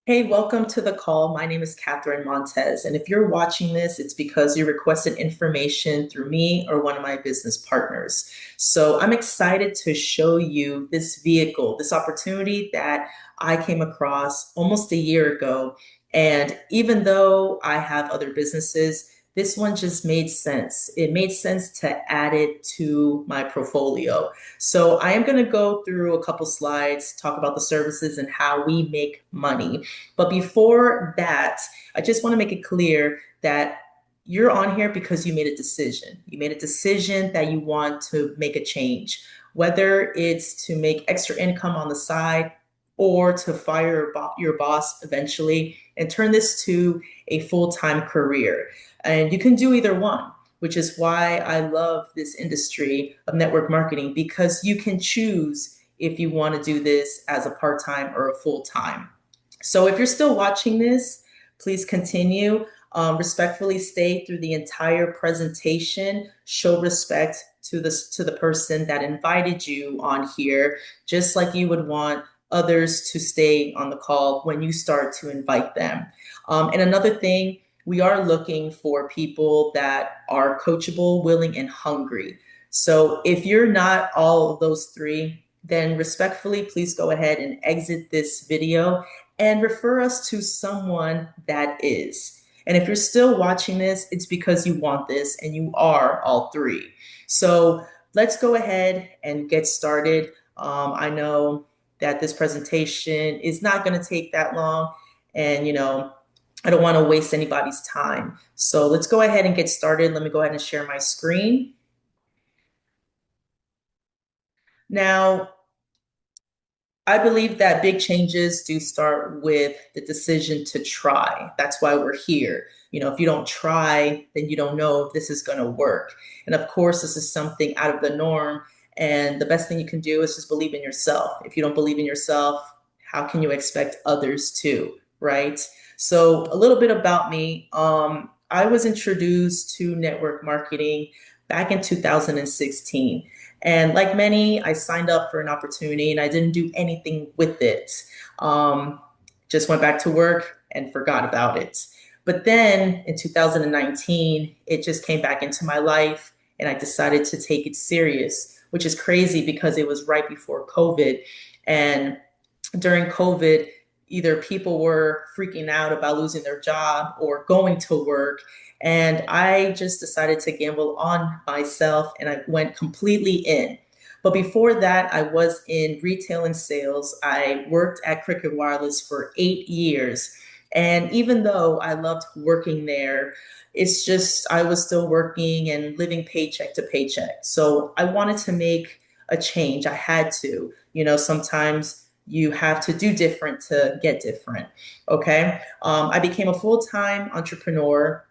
Hey, welcome to the call. My name is Catherine Montez, and if you're watching this, it's because you requested information through me or one of my business partners. So I'm excited to show you this vehicle, this opportunity that I came across almost a year ago. And even though I have other businesses, this one just made sense. It made sense to add it to my portfolio. So I am going to go through a couple slides, talk about the services and how we make money. But before that, I just want to make it clear that you're on here because you made a decision. You made a decision that you want to make a change, whether it's to make extra income on the side or to fire your boss eventually and turn this to a full-time career. And you can do either one, which is why I love this industry of network marketing because you can choose if you want to do this as a part-time or a full-time. So if you're still watching this, please continue. Respectfully stay through the entire presentation. Show respect to the person that invited you on here, just like you would want others to stay on the call when you start to invite them. And another thing, we are looking for people that are coachable, willing, and hungry. So if you're not all of those three, then respectfully, please go ahead and exit this video and refer us to someone that is. And if you're still watching this, it's because you want this and you are all three. So let's go ahead and get started. I know that this presentation is not going to take that long, and I don't want to waste anybody's time. So let's go ahead and get started. Let me go ahead and share my screen. Now, I believe that big changes do start with the decision to try. That's why we're here. If you don't try, then you don't know if this is going to work. And of course, this is something out of the norm. And the best thing you can do is just believe in yourself. If you don't believe in yourself, how can you expect others to, right? So a little bit about me. I was introduced to network marketing back in 2016. And like many, I signed up for an opportunity and I didn't do anything with it. Um, just went back to work and forgot about it. But then in 2019, it just came back into my life and I decided to take it serious, which is crazy because it was right before COVID. And during COVID, either people were freaking out about losing their job or going to work. And I just decided to gamble on myself and I went completely in. But before that, I was in retail and sales. I worked at Cricket Wireless for 8 years. And even though I loved working there, it's just I was still working and living paycheck to paycheck. So I wanted to make a change. I had to. Sometimes you have to do different to get different. Okay. I became a full time entrepreneur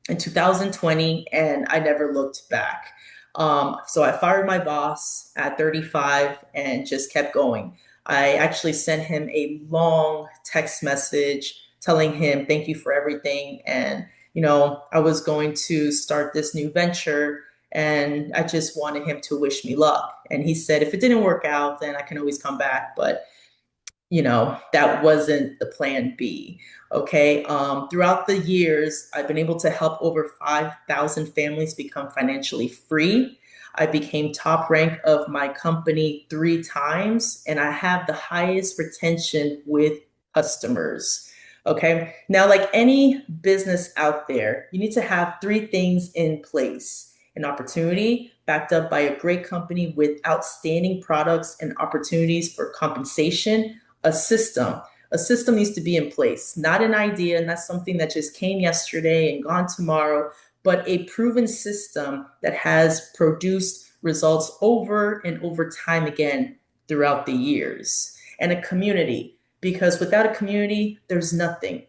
in 2020 and I never looked back. So I fired my boss at 35 and just kept going. I actually sent him a long text message telling him thank you for everything. And, I was going to start this new venture and I just wanted him to wish me luck. And he said, if it didn't work out, then I can always come back. But that wasn't the plan B. Okay. Throughout the years, I've been able to help over 5,000 families become financially free. I became top rank of my company 3 times, and I have the highest retention with customers. Okay. Now, like any business out there, you need to have 3 things in place: an opportunity backed up by a great company with outstanding products and opportunities for compensation, a system. A system needs to be in place, not an idea, not something that just came yesterday and gone tomorrow, but a proven system that has produced results over and over time again throughout the years. And a community, because without a community, there's nothing.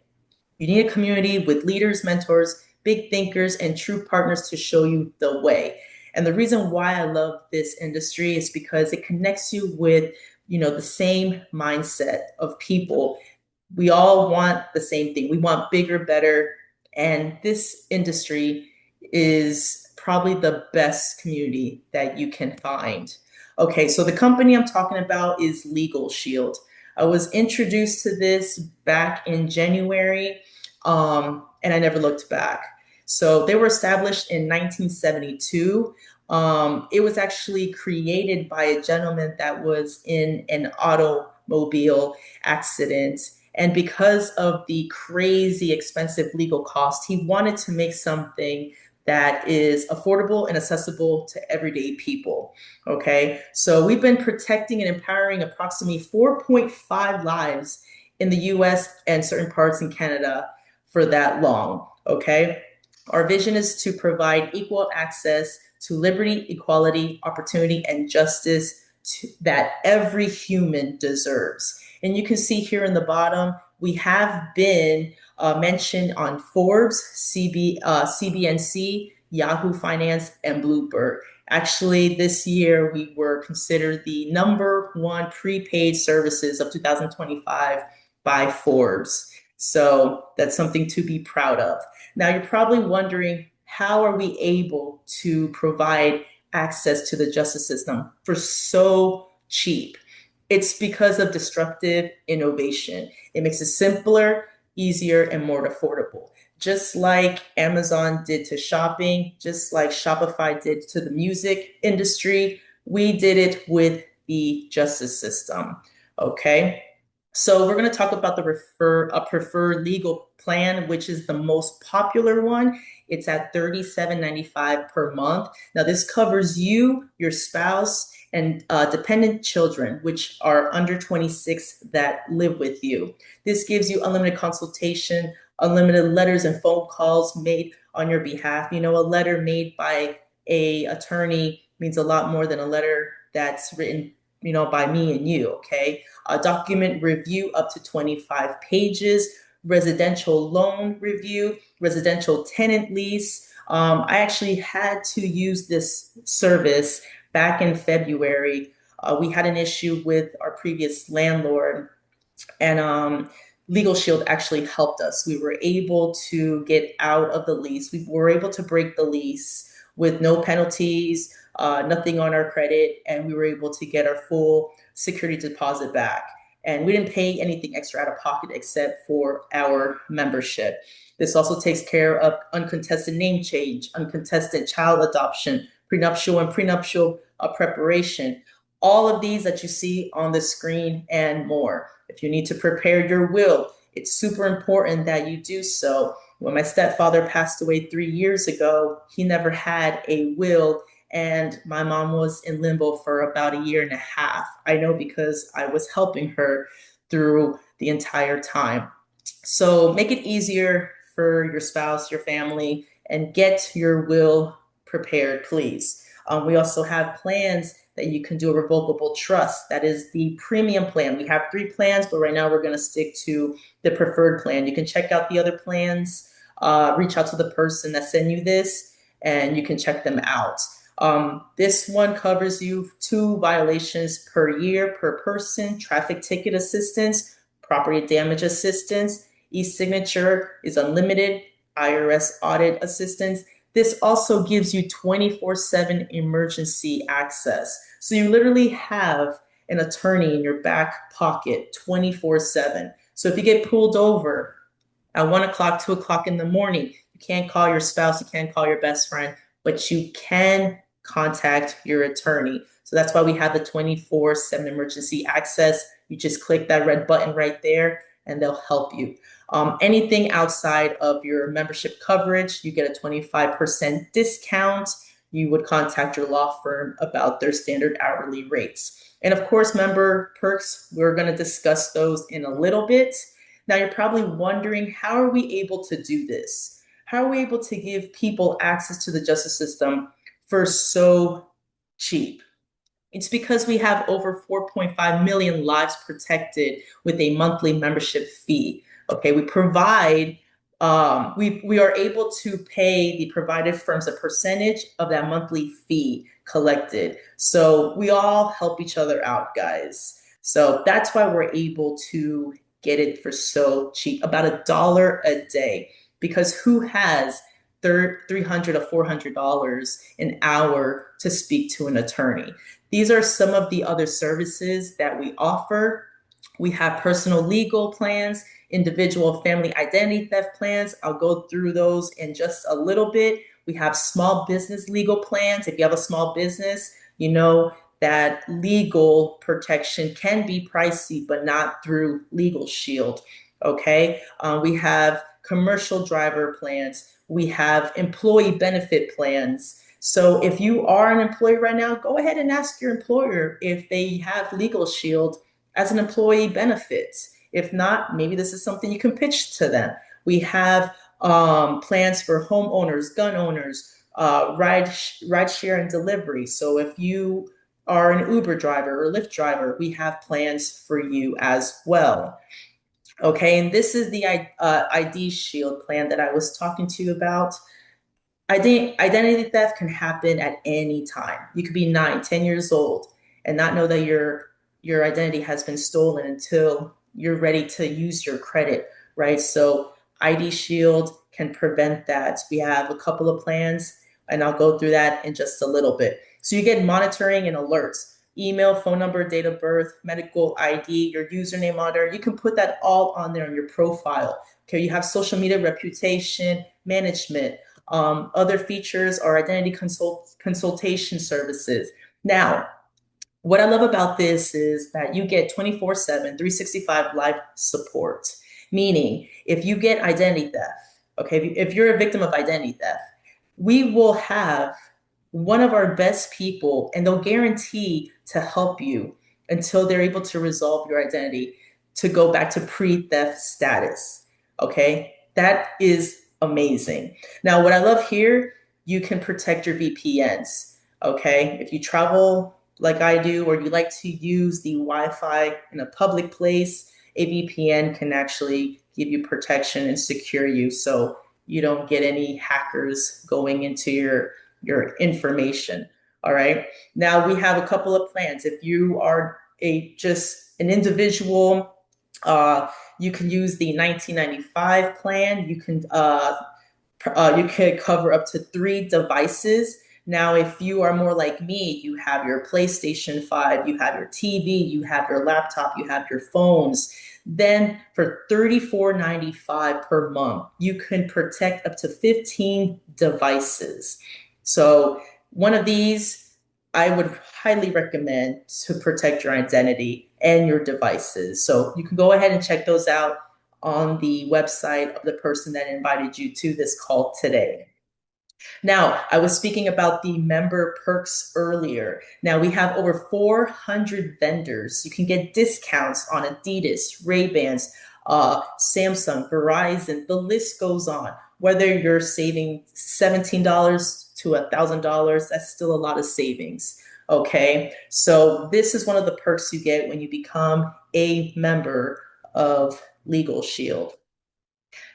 You need a community with leaders, mentors, big thinkers, and true partners to show you the way. And the reason why I love this industry is because it connects you with the same mindset of people. We all want the same thing. We want bigger, better. And this industry is probably the best community that you can find. Okay, so the company I'm talking about is Legal Shield. I was introduced to this back in January, and I never looked back. So they were established in 1972. It was actually created by a gentleman that was in an automobile accident. And because of the crazy expensive legal cost, he wanted to make something that is affordable and accessible to everyday people. Okay, so we've been protecting and empowering approximately 4.5 lives in the US and certain parts in Canada for that long. Okay, our vision is to provide equal access to liberty, equality, opportunity, and justice that every human deserves. And you can see here in the bottom, we have been mentioned on Forbes, CBNC, Yahoo Finance, and Bloomberg. Actually, this year we were considered the number one prepaid services of 2025 by Forbes. So that's something to be proud of. Now, you're probably wondering, how are we able to provide access to the justice system for so cheap? It's because of disruptive innovation. It makes it simpler, easier, and more affordable. Just like Amazon did to shopping, just like Shopify did to the music industry, we did it with the justice system. Okay. So we're going to talk about the preferred legal plan, which is the most popular one. It's at $37.95 per month. Now, this covers you, your spouse, and dependent children, which are under 26 that live with you. This gives you unlimited consultation, unlimited letters and phone calls made on your behalf. You know, a letter made by a attorney means a lot more than a letter that's written, by me and you. Okay, a document review up to 25 pages, residential loan review, residential tenant lease. I actually had to use this service back in February. We had an issue with our previous landlord, and Legal Shield actually helped us. We were able to get out of the lease. We were able to break the lease with no penalties, nothing on our credit, and we were able to get our full security deposit back. And we didn't pay anything extra out of pocket except for our membership. This also takes care of uncontested name change, uncontested child adoption, prenuptial and prenuptial preparation, all of these that you see on the screen and more. If you need to prepare your will, it's super important that you do so. When my stepfather passed away 3 years ago, he never had a will, and my mom was in limbo for about a year and a half. I know because I was helping her through the entire time. So make it easier for your spouse, your family, and get your will prepared, please. We also have plans that you can do a revocable trust. That is the premium plan. We have 3 plans, but right now we're going to stick to the preferred plan. You can check out the other plans, reach out to the person that sent you this, and you can check them out. This one covers you 2 violations per year per person, traffic ticket assistance, property damage assistance, e-signature is unlimited, IRS audit assistance. This also gives you 24/7 emergency access. So you literally have an attorney in your back pocket 24/7. So if you get pulled over at 1 o'clock, 2 o'clock in the morning, you can't call your spouse, you can't call your best friend, but you can contact your attorney. So that's why we have the 24/7 emergency access. You just click that red button right there and they'll help you. Anything outside of your membership coverage, you get a 25% discount. You would contact your law firm about their standard hourly rates. And of course, member perks, we're going to discuss those in a little bit. Now, you're probably wondering, how are we able to do this? How are we able to give people access to the justice system for so cheap? It's because we have over 4.5 million lives protected with a monthly membership fee. Okay, we are able to pay the provided firms a percentage of that monthly fee collected. So we all help each other out, guys. So that's why we're able to get it for so cheap, about $1 a day. Because who has $300 or $400 an hour to speak to an attorney? These are some of the other services that we offer. We have personal legal plans, individual family identity theft plans. I'll go through those in just a little bit. We have small business legal plans. If you have a small business, you know that legal protection can be pricey, but not through Legal Shield. Okay. We have commercial driver plans. We have employee benefit plans. So if you are an employee right now, go ahead and ask your employer if they have Legal Shield as an employee benefit. If not, maybe this is something you can pitch to them. We have plans for homeowners, gun owners, ride share and delivery. So if you are an Uber driver or Lyft driver, we have plans for you as well. Okay, and this is the ID Shield plan that I was talking to you about. Identity theft can happen at any time. You could be 9, 10 years old and not know that your identity has been stolen until you're ready to use your credit, right? So ID Shield can prevent that. We have a couple of plans, and I'll go through that in just a little bit. So you get monitoring and alerts, email, phone number, date of birth, medical ID, your username on there. You can put that all on there on your profile. Okay, you have social media reputation management. Other features are identity consultation services. Now, what I love about this is that you get 24/7, 365 live support. Meaning, if you get identity theft, okay, if you're a victim of identity theft, we will have one of our best people, and they'll guarantee to help you until they're able to resolve your identity to go back to pre-theft status. Okay, that is amazing. Now, what I love here, you can protect your VPNs. Okay, if you travel like I do, or you like to use the Wi-Fi in a public place, a VPN can actually give you protection and secure you so you don't get any hackers going into your information. All right. Now we have a couple of plans. If you are just an individual, you can use the 1995 plan. You could cover up to 3 devices. Now, if you are more like me, you have your PlayStation 5, you have your TV, you have your laptop, you have your phones. Then for $34.95 per month, you can protect up to 15 devices. So one of these I would highly recommend to protect your identity and your devices. So you can go ahead and check those out on the website of the person that invited you to this call today. Now, I was speaking about the member perks earlier. Now, we have over 400 vendors. You can get discounts on Adidas, Ray-Bans, Samsung, Verizon. The list goes on. Whether you're saving $17 to $1,000, that's still a lot of savings. Okay, so this is one of the perks you get when you become a member of Legal Shield.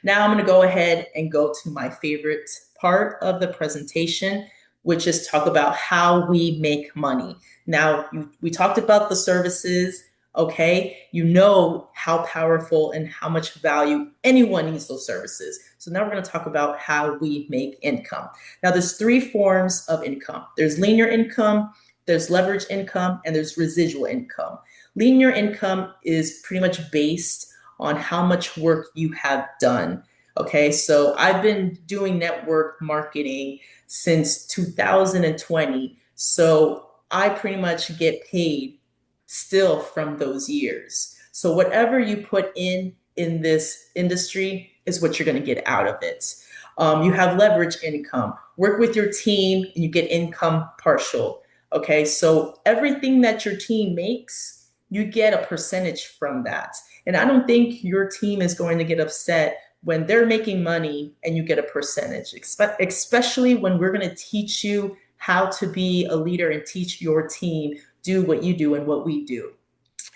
Now I'm going to go ahead and go to my favorite part of the presentation, which is talk about how we make money. Now, we talked about the services, okay? You know how powerful and how much value anyone needs those services. So now we're going to talk about how we make income. Now, there's 3 forms of income. There's linear income, there's leverage income, and there's residual income. Linear income is pretty much based on how much work you have done. Okay, so I've been doing network marketing since 2020. So I pretty much get paid still from those years. So whatever you put in this industry is what you're going to get out of it. You have leverage income, work with your team, and you get income partial. Okay, so everything that your team makes, you get a percentage from that. And I don't think your team is going to get upset when they're making money and you get a percentage, especially when we're going to teach you how to be a leader and teach your team do what you do and what we do.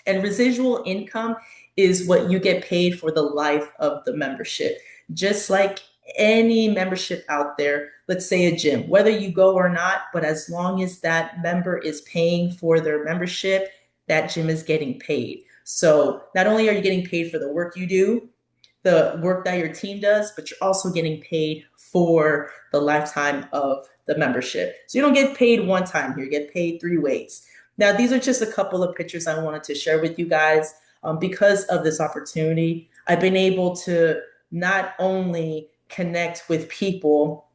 And residual income is what you get paid for the life of the membership. Just like any membership out there, let's say a gym, whether you go or not, but as long as that member is paying for their membership, that gym is getting paid. So not only are you getting paid for the work you do, the work that your team does, but you're also getting paid for the lifetime of the membership. So you don't get paid one time here, you get paid 3 ways. Now, these are just a couple of pictures I wanted to share with you guys. because of this opportunity, I've been able to not only connect with people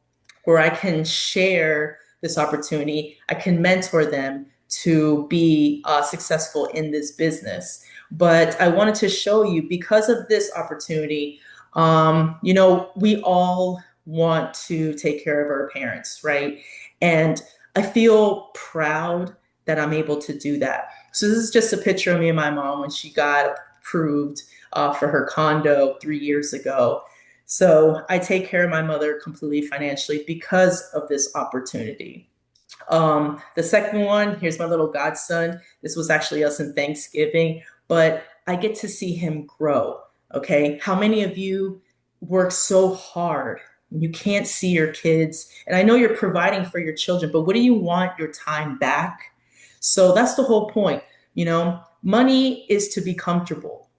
where I can share this opportunity, I can mentor them to be successful in this business. But I wanted to show you because of this opportunity, we all want to take care of our parents, right? And I feel proud that I'm able to do that. So this is just a picture of me and my mom when she got approved for her condo 3 years ago. So I take care of my mother completely financially because of this opportunity. The second one, here's my little godson. This was actually us in Thanksgiving, but I get to see him grow. Okay. How many of you work so hard? You can't see your kids. And I know you're providing for your children, but what do you want your time back? So that's the whole point. Money is to be comfortable,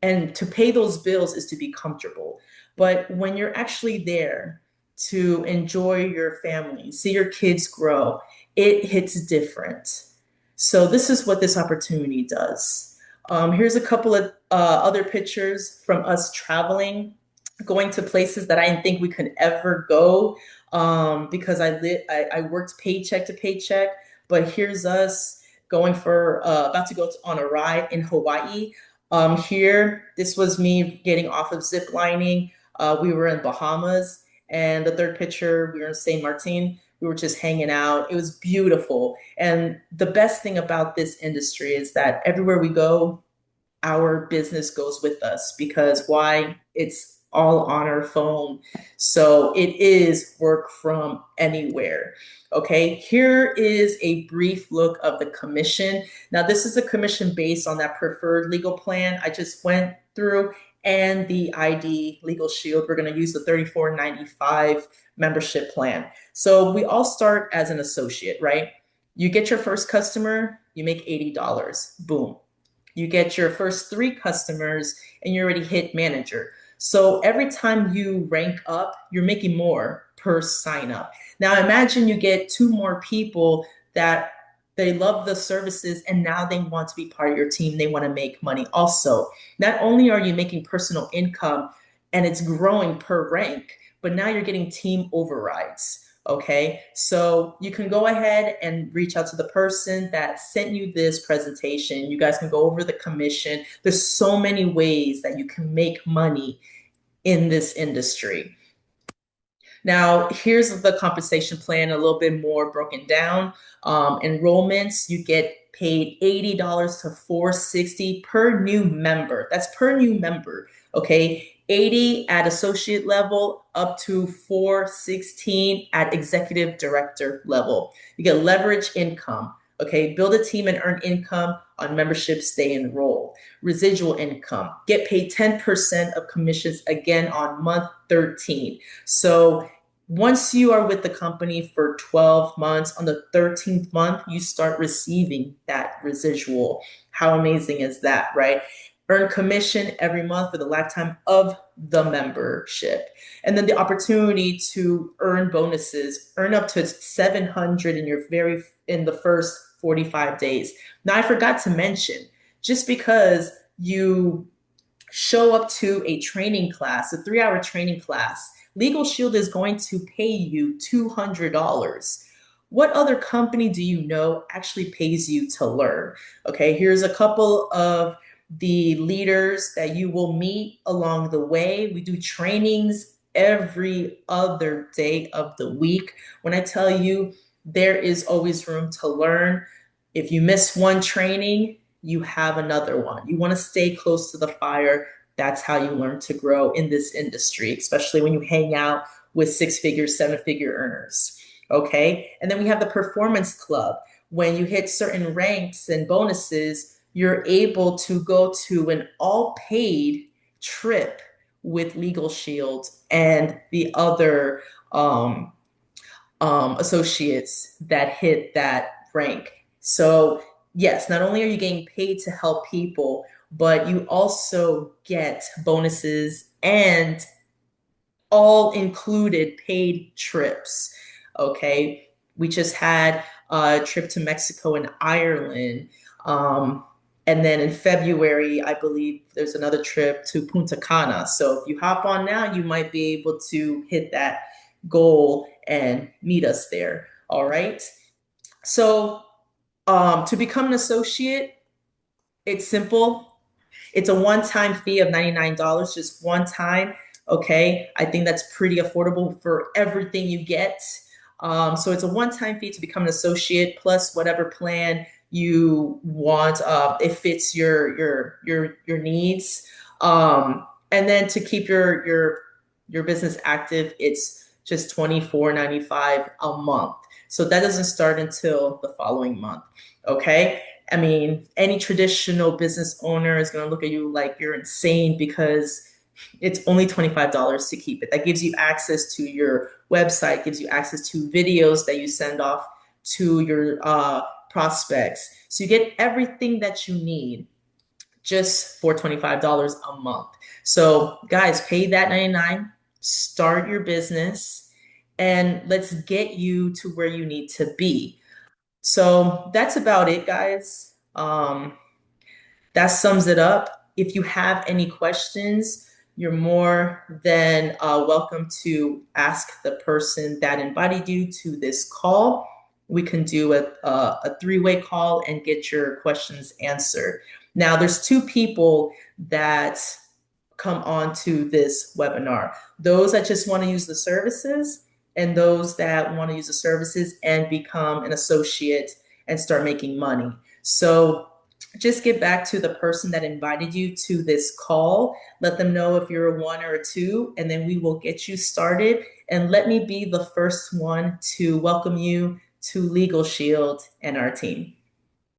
and to pay those bills is to be comfortable. But when you're actually there to enjoy your family, see your kids grow, it hits different. So this is what this opportunity does. Here's a couple of other pictures from us traveling, going to places that I didn't think we could ever go, because I worked paycheck to paycheck. But here's us going for about to go on a ride in Hawaii. Here, this was me getting off of zip lining. We were in Bahamas, and the third picture, we were in St. Martin. We were just hanging out. It was beautiful. And the best thing about this industry is that everywhere we go, our business goes with us because why? It's all on our phone. So it is work from anywhere. Okay, here is a brief look of the commission. Now, this is a commission based on that preferred legal plan I just went through and the ID Legal Shield. We're going to use the 34.95 membership plan. So we all start as an associate, right? You get your first customer, you make $80. Boom. You get your first three customers and you already hit manager. So every time you rank up, you're making more per sign up. Now imagine you get two more people that they love the services and now they want to be part of your team. They want to make money also. Not only are you making personal income and it's growing per rank, but now you're getting team overrides. Okay, so you can go ahead and reach out to the person that sent you this presentation. You guys can go over the commission. There's so many ways that you can make money in this industry. Now, here's the compensation plan a little bit more broken down. Enrollments, you get paid $80 to $460 per new member. That's per new member. Okay. 80 at associate level up to 416 at executive director level. You get leverage income. Okay. Build a team and earn income on membership, stay enroll. Residual income, get paid 10% of commissions again on month 13. So once you are with the company for 12 months, on the 13th month, you start receiving that residual. How amazing is that, right? Earn commission every month for the lifetime of the membership. And then the opportunity to earn bonuses, earn up to 700 in the first 45 days. Now, I forgot to mention, just because you show up to a training class, a 3-hour training class, Legal Shield is going to pay you $200. What other company do you know actually pays you to learn? Okay, here's a couple of the leaders that you will meet along the way. We do trainings every other day of the week. When I tell you there is always room to learn, if you miss one training, you have another one. You want to stay close to the fire. That's how you learn to grow in this industry, especially when you hang out with 6-figure, 7-figure earners. Okay. And then we have the performance club. When you hit certain ranks and bonuses, you're able to go to an all paid trip with Legal Shield and the other associates that hit that rank. So, yes, not only are you getting paid to help people, but you also get bonuses and all included paid trips. Okay. We just had a trip to Mexico and Ireland. And then in February, I believe there's another trip to Punta Cana. So if you hop on now, you might be able to hit that goal and meet us there. All right. So to become an associate, it's simple. It's a one-time fee of $99, just one time. Okay. I think that's pretty affordable for everything you get. So it's a one-time fee to become an associate plus whatever plan you want. It fits your needs. And then to keep your business active, it's just $24.95 a month. So that doesn't start until the following month. Okay. I mean, any traditional business owner is going to look at you like you're insane because it's only $25 to keep it. That gives you access to your website, gives you access to videos that you send off to your prospects. So you get everything that you need just for $25 a month. So guys, pay that 99, start your business, and let's get you to where you need to be. So that's about it, guys. That sums it up. If you have any questions, you're more than welcome to ask the person that invited you to this call. We can do a three-way call and get your questions answered. Now, there's two people that come on to this webinar. Those that just want to use the services and those that want to use the services and become an associate and start making money. So just get back to the person that invited you to this call. Let them know if you're a one or a two, and then we will get you started. And let me be the first one to welcome you to Legal Shield and our team.